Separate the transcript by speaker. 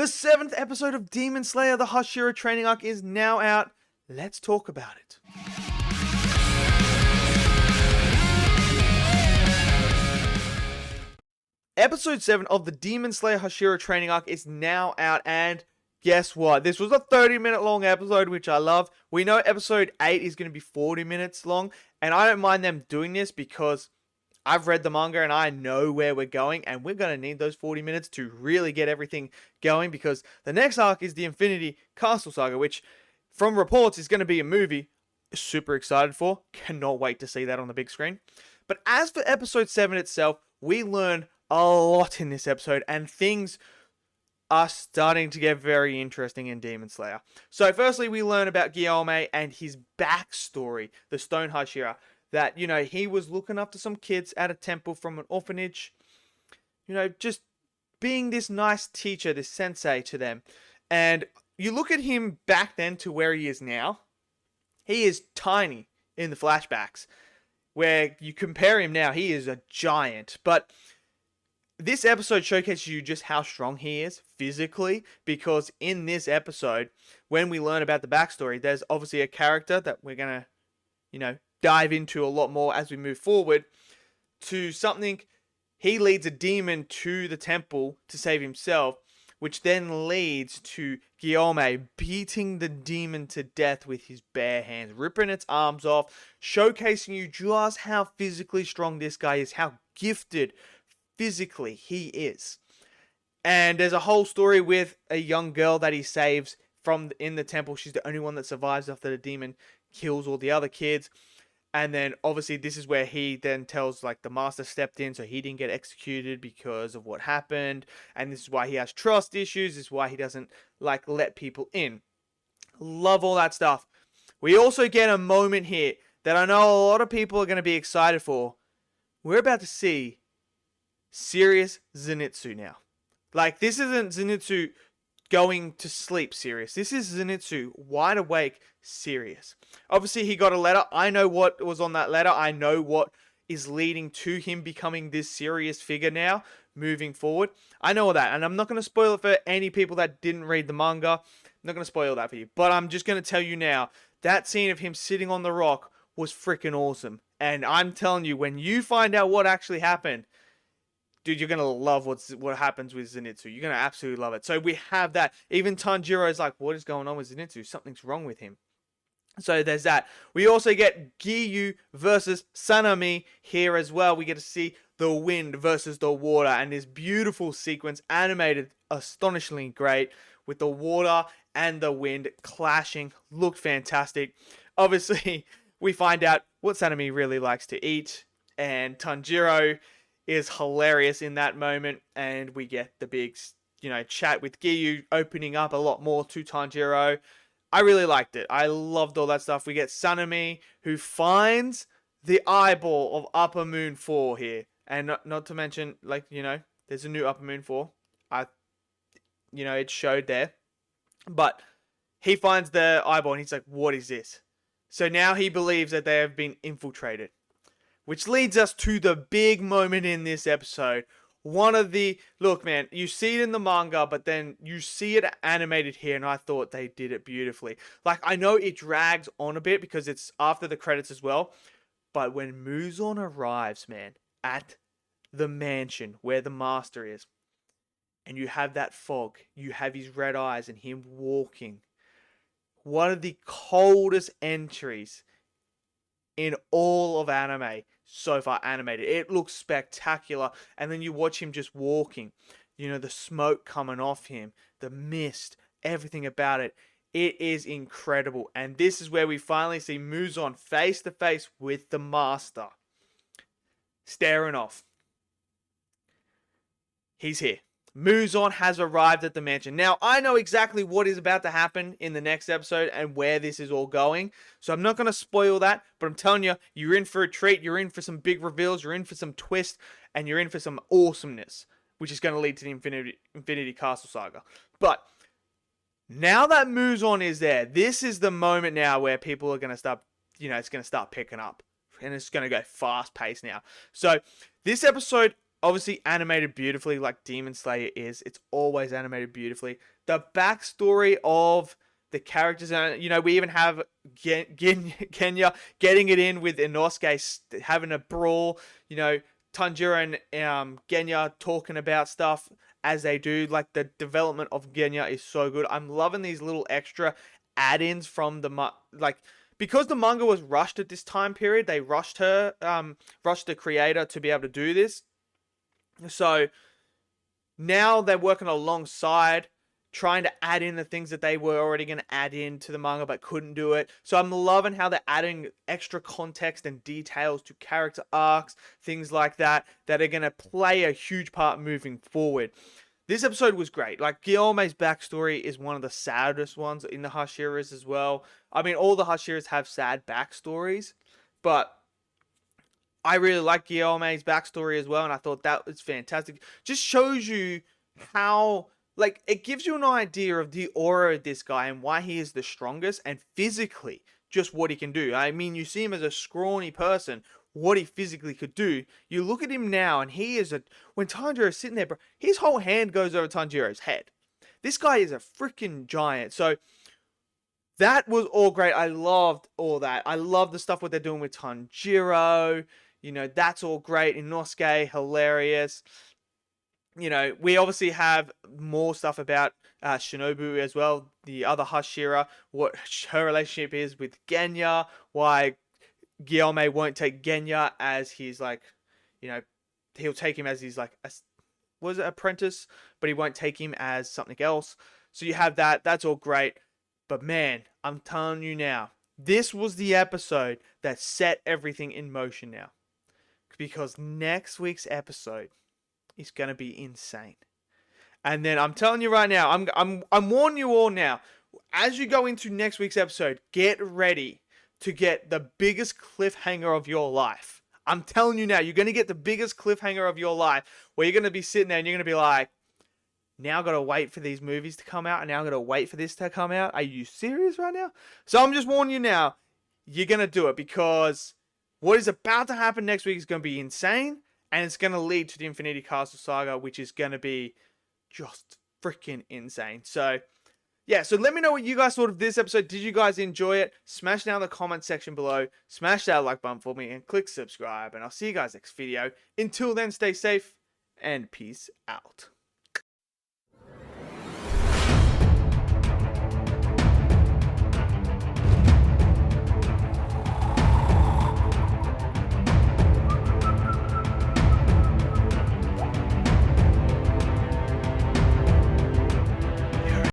Speaker 1: The 7th episode of Demon Slayer, the Hashira training arc, is now out. Let's talk about it. Episode 7 of the Demon Slayer Hashira training arc is now out, and guess what? This was a 30-minute long episode, which I love. We know episode 8 is going to be 40 minutes long, and I don't mind them doing this because I've read the manga and I know where we're going, and we're going to need those 40 minutes to really get everything going, because the next arc is the Infinity Castle Saga, which from reports is going to be a movie. Super excited for. Cannot wait to see that on the big screen. But as for episode 7 itself, we learn a lot in this episode, and things are starting to get very interesting in Demon Slayer. So firstly, we learn about Guillaume and his backstory, the Stone Hashira, that, you know, he was looking after some kids at a temple from an orphanage, you know, just being this nice teacher, this sensei to them. And you look at him back then to where he is now, he is tiny in the flashbacks. Where you compare him now, he is a giant. But this episode showcases you just how strong he is physically, because in this episode, when we learn about the backstory, there's obviously a character that we're going to, you know, dive into a lot more as we move forward, to something. He leads a demon to the temple to save himself, which then leads to Guillaume beating the demon to death with his bare hands, ripping its arms off, showcasing you just how physically strong this guy is, how gifted physically he is. And there's a whole story with a young girl that he saves from in the temple. She's the only one that survives after the demon kills all the other kids. And then obviously this is where he then tells, like, the master stepped in so he didn't get executed because of what happened. And this is why he has trust issues. This is why he doesn't, like, let people in. Love all that stuff. We also get a moment here that I know a lot of people are going to be excited for. We're about to see serious Zenitsu now. Like, this isn't Zenitsu going to sleep serious. This is Zenitsu wide awake serious. Obviously, he got a letter. I know what was on that letter. I know what is leading to him becoming this serious figure now, moving forward. I know all that, and I'm not going to spoil it for any people that didn't read the manga. I'm not going to spoil that for you, but I'm just going to tell you now, that scene of him sitting on the rock was freaking awesome. And I'm telling you, when you find out what actually happened, dude, you're going to love what happens with Zenitsu. You're going to absolutely love it. So we have that. Even Tanjiro is like, what is going on with Zenitsu? Something's wrong with him. So there's that. We also get Giyu versus Sanami here as well. We get to see the wind versus the water, and this beautiful sequence, animated astonishingly great, with the water and the wind clashing. Looked fantastic. Obviously, we find out what Sanami really likes to eat, and Tanjiro is hilarious in that moment, and we get the big, you know, chat with Giyu, opening up a lot more to Tanjiro. I really liked it. I loved all that stuff. We get Sanami, who finds the eyeball of Upper Moon 4 here. And not to mention, like, you know, there's a new Upper Moon 4. You know, it showed there. But he finds the eyeball and he's like, what is this? So now he believes that they have been infiltrated. Which leads us to the big moment in this episode. Look, man, you see it in the manga, but then you see it animated here, and I thought they did it beautifully. Like, I know it drags on a bit because it's after the credits as well, but when Muzan arrives, man, at the mansion where the master is, and you have that fog, you have his red eyes and him walking, one of the coldest entries in all of anime so far animated. It looks spectacular. And then you watch him just walking, you know, the smoke coming off him, the mist, everything about it. It is incredible. And this is where we finally see Muzan face to face with the master, staring off. He's here. Muzan has arrived at the mansion. Now, I know exactly what is about to happen in the next episode and where this is all going. So I'm not going to spoil that, but I'm telling you, you're in for a treat. You're in for some big reveals. You're in for some twists, and you're in for some awesomeness, which is going to lead to the Infinity Castle Saga. But now that Muzan is there, this is the moment now where people are going to start, it's going to start picking up. And it's going to go fast paced now. So this episode Obviously animated beautifully like Demon Slayer is. It's always animated beautifully. The backstory of the characters, and we even have Kenya getting it in with Inosuke having a brawl. Tanjiro and Genya talking about stuff as they do. Like the development of Genya is so good. I'm loving these little extra add-ins from because the manga was rushed at this time period. They rushed the creator to be able to do this. So now they're working alongside, trying to add in the things that they were already going to add into the manga but couldn't do it. So I'm loving how they're adding extra context and details to character arcs, things like that are going to play a huge part moving forward. This episode was great. Like, Guillaume's backstory is one of the saddest ones in the Hashiras as well. I mean, all the Hashiras have sad backstories, but I really like Guillaume's backstory as well, and I thought that was fantastic. Just shows you how, like, it gives you an idea of the aura of this guy and why he is the strongest, and physically, just what he can do. I mean, you see him as a scrawny person, what he physically could do. You look at him now, and when Tanjiro is sitting there, bro, his whole hand goes over Tanjiro's head. This guy is a freaking giant. So that was all great. I loved all that. I love the stuff what they're doing with Tanjiro. That's all great. Inosuke, hilarious. We obviously have more stuff about Shinobu as well, the other Hashira, what her relationship is with Genya, why Guillaume won't take Genya as his, he'll take him as his, apprentice, but he won't take him as something else. So you have that. That's all great. But man, I'm telling you now, this was the episode that set everything in motion now. Because next week's episode is going to be insane. And then I'm telling you right now, I'm warning you all now. As you go into next week's episode, get ready to get the biggest cliffhanger of your life. I'm telling you now, you're going to get the biggest cliffhanger of your life, where you're going to be sitting there and you're going to be like, now I've got to wait for these movies to come out, and now I've got to wait for this to come out. Are you serious right now? So I'm just warning you now, you're going to do it, because what is about to happen next week is going to be insane, and it's going to lead to the Infinity Castle saga, which is going to be just freaking insane. So, yeah, so let me know what you guys thought of this episode. Did you guys enjoy it? Smash down the comment section below, smash that like button for me, and click subscribe, and I'll see you guys next video. Until then, stay safe, and peace out.